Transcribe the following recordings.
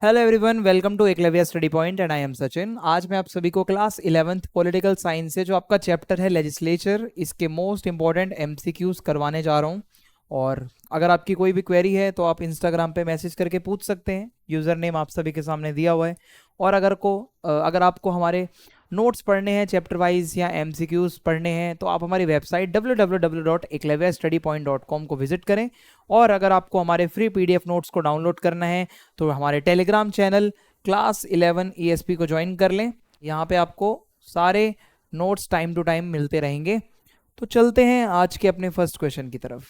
Hello everyone, welcome to Eklavya study point and I am Sachin. आज मैं आप सभी को क्लास 11th पॉलिटिकल साइंस से जो आपका चैप्टर है लेजिस्लेचर, इसके मोस्ट इंपॉर्टेंट एमसीक्यूज करवाने जा रहा हूं। और अगर आपकी कोई भी क्वेरी है तो आप इंस्टाग्राम पे मैसेज करके पूछ सकते हैं। यूज़र नेम आप सभी के सामने दिया हुआ है। और अगर आपको हमारे नोट्स पढ़ने हैं चैप्टर वाइज या एमसीक्यूज पढ़ने हैं तो आप हमारी वेबसाइट www.eklavyastudypoint.com को विजिट करें। और अगर आपको हमारे फ्री पीडीएफ नोट्स को डाउनलोड करना है तो हमारे टेलीग्राम चैनल क्लास 11 ESP को ज्वाइन कर लें। यहाँ पे आपको सारे नोट्स टाइम टू टाइम मिलते रहेंगे। तो चलते हैं आज के अपने फर्स्ट क्वेश्चन की तरफ।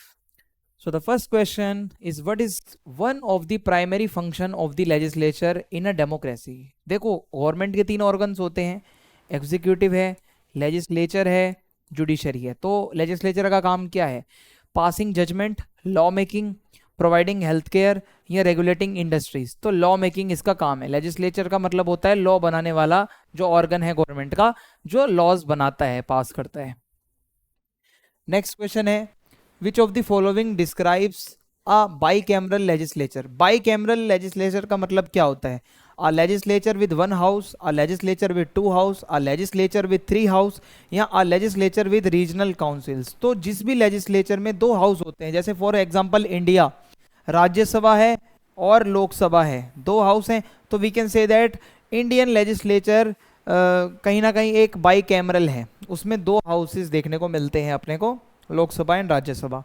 So the first question is what is one of the primary function of the legislature in a democracy. देखो, गवर्नमेंट के 3 ऑर्गन्स होते हैं, एग्जीक्यूटिव है, लेजिस्लेचर है, जुडिशरी है। तो लेजिस्लेचर का काम क्या है? Passing judgment, law making, providing health care या रेगुलेटिंग इंडस्ट्रीज। तो लॉ मेकिंग इसका काम है। लेजिस्लेचर का मतलब होता है लॉ बनाने वाला जो ऑर्गन है गवर्नमेंट का, जो लॉज बनाता है, पास करता है। नेक्स्ट क्वेश्चन है which of the following describes a bicameral legislature. Bicameral legislature का मतलब क्या होता है? a legislature with 1 house, a legislature with 2 house, a legislature with 3 house या a legislature with regional councils। तो जिस भी लेजिस्लेचर में 2 हाउस होते हैं, जैसे फॉर एग्जांपल इंडिया राज्यसभा है और लोकसभा है, 2 हाउस हैं, तो we can say that Indian legislature कहीं ना कहीं एक बाइकैमरल है, उसमें 2 हाउसेस देखने को मिलते हैं अपने को, Lok Sabha and Rajya Sabha.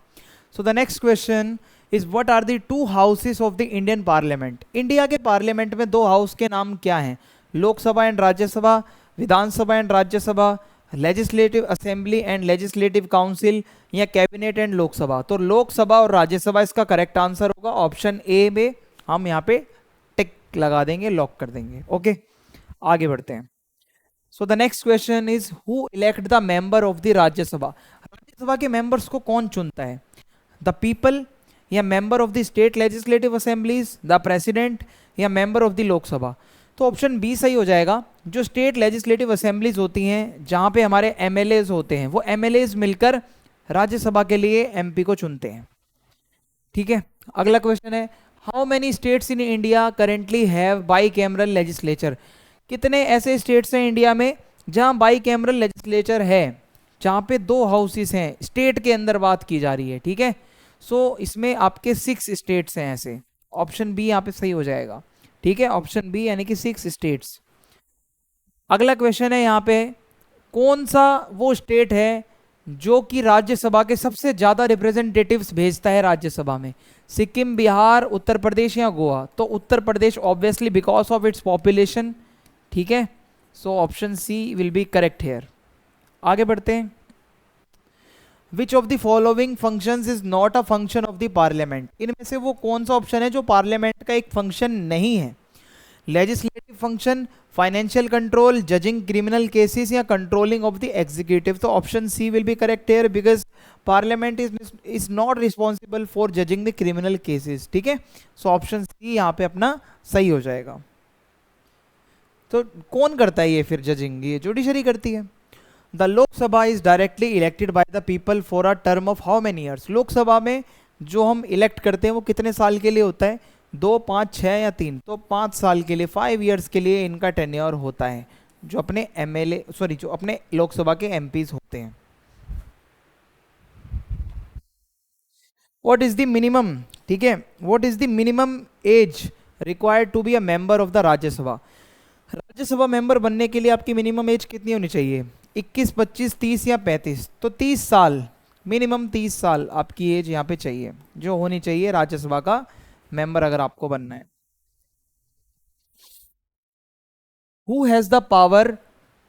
So the next question is what are the 2 houses of the Indian parliament. India के पार्लियामेंट में 2 हाउस के नाम क्या हैं? Lok Sabha and Rajya Sabha, Vidhan Sabha and Rajya Sabha, legislative assembly and legislative council या कैबिनेट एंड लोकसभा। तो लोकसभा और राज्यसभा इसका करेक्ट आंसर होगा। ऑप्शन ए में हम यहाँ पे टिक लगा देंगे, लॉक कर देंगे। ओके, आगे बढ़ते हैं। सो the next question is who elect the member of the Rajya Sabha. Rajya Sabha के मेंबर्स को कौन चुनता है? द पीपल या member of the state legislative assemblies, the president या मेंबर ऑफ द लोकसभा। तो ऑप्शन बी सही हो जाएगा। जो स्टेट लेजिस्लेटिव असेंबलीज होती हैं, जहां पे हमारे एमएलएज होते हैं, वो एमएलएज मिलकर राज्यसभा के लिए एमपी को चुनते हैं। ठीक है, अगला क्वेश्चन है how many states in India currently have bicameral legislature. कितने ऐसे स्टेट्स हैं इंडिया में जहां बाइकैमरल लेजिस्लेचर है, जहां पे 2 हाउसेस हैं, स्टेट के अंदर बात की जा रही है। ठीक है, सो इसमें आपके 6 स्टेट्स हैं ऐसे। ऑप्शन बी यहाँ पे सही हो जाएगा। ठीक है, ऑप्शन बी यानी कि 6 स्टेट्स। अगला क्वेश्चन है यहाँ पे कौन सा वो स्टेट है जो कि राज्यसभा के सबसे ज्यादा रिप्रेजेंटेटिव्स भेजता है राज्यसभा में? सिक्किम, बिहार, उत्तर प्रदेश या गोवा। तो Uttar Pradesh obviously because of its population. ठीक है, so option C will be correct here. आगे बढ़ते हैं। Which of the following functions is not a function of the parliament. इनमें से वो कौन सा ऑप्शन है जो पार्लियामेंट का एक फंक्शन नहीं है? Legislative function, financial control, judging criminal cases या कंट्रोलिंग ऑफ द एग्जीक्यूटिव। तो option C will be correct here because parliament is not responsible for judging the criminal cases. ठीक है, सो ऑप्शन सी यहाँ पे अपना सही हो जाएगा। तो कौन करता है ये फिर जजिंग? ये जुडिशरी करती है। The Lok Sabha is directly elected by the people for a term of how many years. Lok Sabha में जो हम इलेक्ट करते हैं वो कितने साल के लिए होता है? 2, 5, 6 या 3? तो 5 साल के लिए, 5 ईयर्स के लिए इनका टेन्योर होता है, जो अपने एमएलए जो अपने लोकसभा के एमपीज होते हैं। What is the minimum? ठीक है, what is the minimum age required to be a member of the Rajya Sabha. Rajya Sabha member बनने के लिए आपकी मिनिमम एज कितनी होनी चाहिए? 21, 25, 30 या 35? तो 30 साल, मिनिमम 30 साल आपकी एज यहाँ पे चाहिए, जो होनी चाहिए राज्यसभा का मेंबर अगर आपको बनना है। Who has the power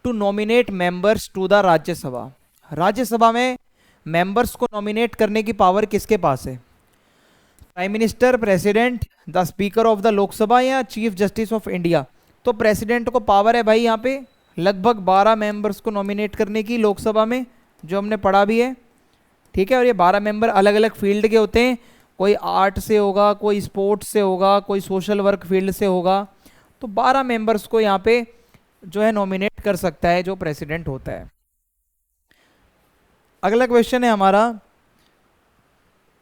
to nominate members to the Rajya Sabha. Rajya Sabha में मेंबर्स को नॉमिनेट करने की पावर किसके पास है? Prime minister, president, the speaker of the Lok Sabha या चीफ जस्टिस ऑफ इंडिया। तो प्रेसिडेंट को पावर है भाई यहाँ पे लगभग 12 मेंबर्स को नॉमिनेट करने की लोकसभा में, जो हमने पढ़ा भी है। ठीक है, और ये 12 मेंबर अलग अलग फील्ड के होते हैं। कोई आर्ट से होगा, कोई स्पोर्ट्स से होगा, कोई सोशल वर्क फील्ड से होगा। तो 12 मेंबर्स को यहाँ पे जो है नॉमिनेट कर सकता है जो प्रेसिडेंट होता है। अगला क्वेश्चन है हमारा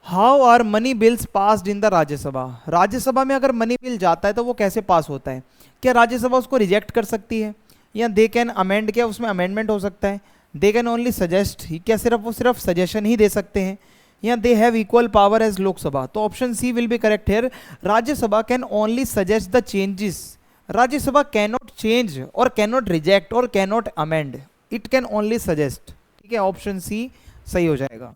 how are money bills passed in the Rajya Sabha? Rajya Sabha में अगर मनी बिल जाता है तो वो कैसे पास होता है? क्या राज्यसभा उसको रिजेक्ट कर सकती है, या दे कैन अमेंड, क्या उसमें अमेंडमेंट हो सकता है? दे कैन ओनली सजेस्ट, क्या सिर्फ वो सिर्फ सजेशन ही दे सकते हैं? या they have equal power as Lok Sabha? तो option C will be correct here. Rajya Sabha can only suggest the changes. Rajya Sabha can not change or can not reject or can not amend, it can only suggest. ठीक है, option C सही हो जाएगा।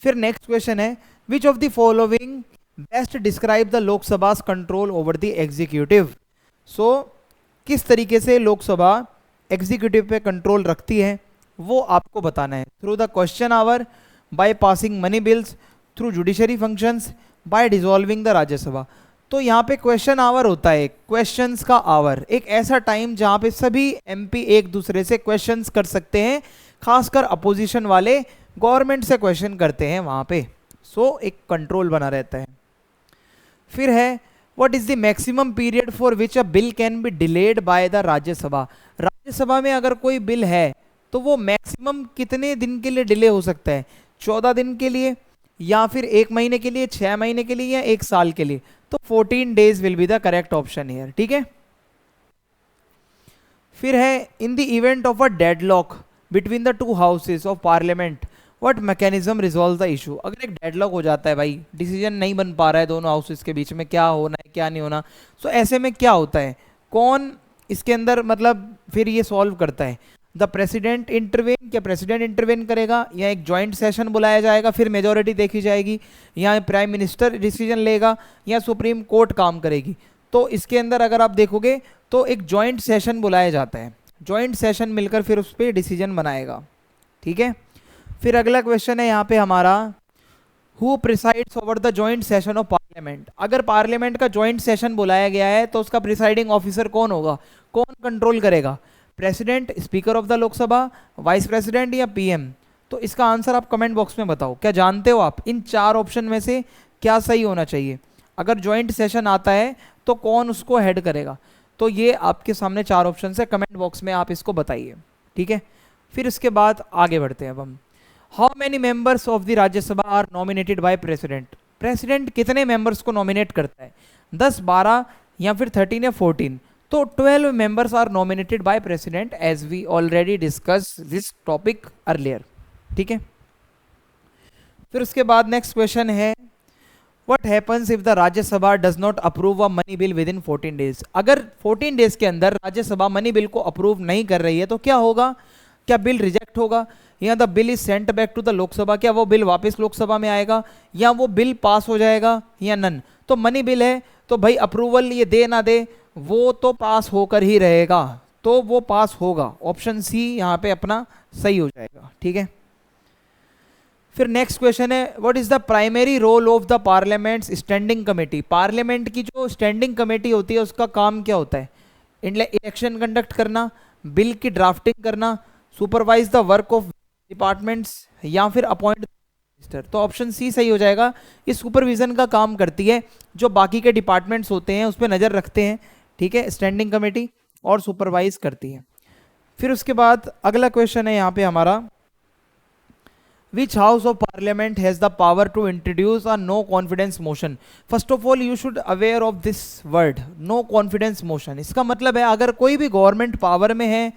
फिर next question है, which of the following best describe the Lok Sabha control over the executive? So किस तरीके से लोकसभा एग्जीक्यूटिव पे कंट्रोल रखती है वो आपको बताना है। Through the question hour, by passing money bills, through judiciary functions, by dissolving the Rajya Sabha. तो यहाँ पे क्वेश्चन आवर होता है, क्वेश्चंस का आवर, एक ऐसा टाइम जहाँ पे सभी एमपी एक दूसरे से क्वेश्चंस कर सकते हैं, खासकर अपोजिशन वाले गवर्नमेंट से क्वेश्चन करते हैं वहाँ पे। सो एक कंट्रोल बना रहता है। फिर है, what is the maximum period for which a bill can be delayed by the Rajya Sabha? Rajya Sabha में अगर कोई बिल है तो वो मैक्सिमम कितने दिन के लिए डिले हो सकता है? 14 दिन के लिए, या फिर 1 महीने के लिए, 6 महीने के लिए, या 1 साल के लिए? तो 14 days will be the correct option here. ठीक है। फिर है, in the event of a deadlock between the two houses of parliament what mechanism resolve the issue? अगर एक डेडलॉक हो जाता है भाई, डिसीजन नहीं बन पा रहा है दोनों हाउसेस के बीच में, क्या होना है क्या नहीं होना, सो ऐसे में क्या होता है, कौन इसके अंदर मतलब फिर ये सॉल्व करता है? द प्रेसिडेंट इंटरवेन, क्या प्रेसिडेंट इंटरवेन करेगा, या एक जॉइंट सेशन बुलाया जाएगा फिर मेजोरिटी देखी जाएगी, या प्राइम मिनिस्टर डिसीजन लेगा, या सुप्रीम कोर्ट काम करेगी? तो इसके अंदर अगर आप देखोगे तो एक जॉइंट सेशन बुलाया जाता है, जॉइंट सेशन मिलकर फिर उस पर डिसीजन बनाएगा। ठीक है। फिर अगला क्वेश्चन है यहाँ पे हमारा, who presides over the joint session of parliament? अगर पार्लियामेंट का जॉइंट सेशन बुलाया गया है तो उसका प्रिसाइडिंग ऑफिसर कौन होगा, कौन कंट्रोल करेगा? President, speaker of the Lok Sabha, vice president, या पीएम? तो इसका आंसर आप कमेंट बॉक्स में बताओ। क्या जानते हो आप इन 4 ऑप्शन में से क्या सही होना चाहिए? अगर जॉइंट सेशन आता है तो कौन उसको हेड करेगा? तो ये आपके सामने 4 ऑप्शन है, कमेंट बॉक्स में आप इसको बताइए। ठीक है। फिर इसके बाद आगे बढ़ते हैं अब हम। How many members of the Rajya Sabha are nominated by president? President कितने मेंबर्स को नॉमिनेट करता है? 10, 12, या फिर 13 या 14? तो 12 members are nominated by president, as we already discuss this topic earlier. ठीक है। फिर उसके बाद नेक्स्ट क्वेश्चन है, what happens if the Rajya Sabha does not approve a money bill within 14 days? अगर 14 डेज के अंदर राज्यसभा मनी बिल को अप्रूव नहीं कर रही है तो क्या होगा? क्या बिल रिजेक्ट होगा, या the bill is sent back to the Lok Sabha? क्या वो बिल वापस लोकसभा में आएगा, या वो बिल पास हो जाएगा, या नन? तो मनी बिल है तो भाई अप्रूवल ये दे ना दे वो तो पास होकर ही रहेगा, तो वो पास होगा। ऑप्शन सी यहाँ पे अपना सही हो जाएगा। ठीक है। फिर नेक्स्ट क्वेश्चन है, what is the primary role of the parliament's standing committee? Parliament की जो स्टैंडिंग कमेटी होती है उसका काम क्या होता है? इलेक्शन कंडक्ट करना, बिल की ड्राफ्टिंग करना, supervise the work of departments, या फिर अपॉइंट मिनिस्टर? तो ऑप्शन सी सही हो जाएगा। इस सुपरविजन का काम करती है, जो बाकी के डिपार्टमेंट्स होते हैं उस पर नज़र रखते हैं। ठीक है, स्टैंडिंग कमेटी, और सुपरवाइज करती है। फिर उसके बाद अगला क्वेश्चन है यहाँ पे हमारा, Which house of parliament has the power to introduce a no confidence motion? First of all you should aware of this word no confidence motion। इसका मतलब है अगर कोई भी गवर्नमेंट पावर में है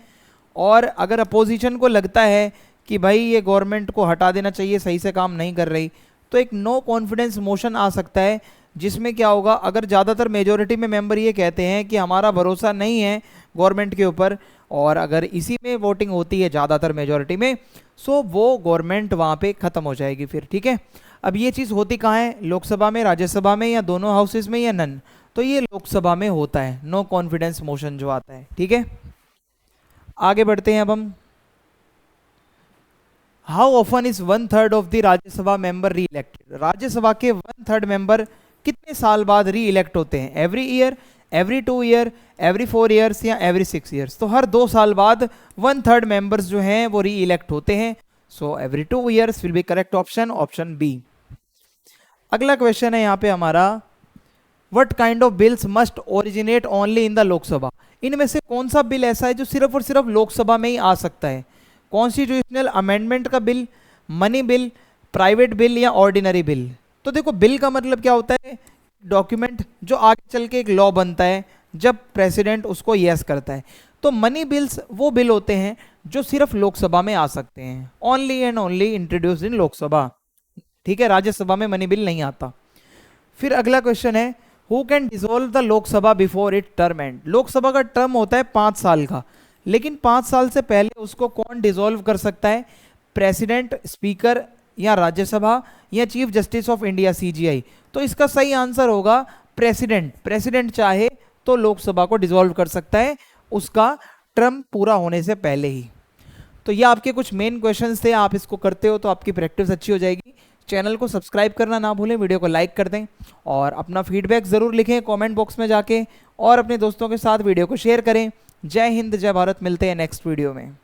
और अगर अपोजिशन को लगता है कि भाई ये गवर्नमेंट को हटा देना चाहिए, सही से काम नहीं कर रही, तो एक नो कॉन्फिडेंस मोशन आ सकता है, जिसमें क्या होगा, अगर ज़्यादातर मेजोरिटी में मेंबर ये कहते हैं कि हमारा भरोसा नहीं है गवर्नमेंट के ऊपर, और अगर इसी में वोटिंग होती है ज़्यादातर मेजोरिटी में, सो वो गवर्नमेंट वहाँ पे ख़त्म हो जाएगी फिर। ठीक है। अब ये चीज़ होती कहाँ है, लोकसभा में, राज्यसभा में, या दोनों हाउसेज में, या नन? तो ये लोकसभा में होता है नो कॉन्फिडेंस मोशन जो आता है। ठीक है। आगे बढ़ते हैं अब हम। How often is 1/3 of the Rajya Sabha member री इलेक्टेड? राज्यसभा के 1/3 मेंबर कितने साल बाद री इलेक्ट होते हैं? Every year, every 2 year, every 4 years, या एवरी 6 ईयर्स? तो हर 2 साल बाद 1/3 मेंबर्स जो हैं वो री इलेक्ट होते हैं। So every 2 years will be correct option, option B. अगला क्वेश्चन है यहाँ पे हमारा, what kind of bills must originate only in the Lok Sabha? इनमें से कौन सा बिल ऐसा है जो सिर्फ और सिर्फ लोकसभा में ही आ सकता है? कॉन्स्टिट्यूशनल अमेंडमेंट का bill, money bill, private bill या ऑर्डिनरी बिल? तो देखो बिल का मतलब क्या होता है, डॉक्यूमेंट जो आगे चल के एक लॉ बनता है जब प्रेसिडेंट उसको यस करता है। तो मनी बिल्स वो बिल होते हैं जो सिर्फ लोकसभा में आ सकते हैं, only and only introduced in Lok Sabha, ठीक है, राज्यसभा में मनी बिल नहीं आता। फिर अगला क्वेश्चन है, who can dissolve the Lok Sabha before it term and? Lok Sabha का टर्म होता है 5 साल का, लेकिन 5 साल से पहले उसको कौन डिसॉल्व कर सकता है? प्रेसिडेंट, स्पीकर, या राज्यसभा, या chief justice of India CGI? तो इसका सही आंसर होगा प्रेसिडेंट। प्रेसिडेंट चाहे तो लोकसभा को डिसॉल्व कर सकता है उसका टर्म पूरा होने से पहले ही। तो ये आपके कुछ मेन क्वेश्चंस थे, आप इसको करते हो तो आपकी प्रैक्टिस अच्छी हो जाएगी। चैनल को सब्सक्राइब करना ना भूलें, वीडियो को लाइक कर दें और अपना फीडबैक ज़रूर लिखें कमेंट बॉक्स में जाके, और अपने दोस्तों के साथ वीडियो को शेयर करें। जय हिंद, जय भारत, मिलते हैं नेक्स्ट वीडियो में।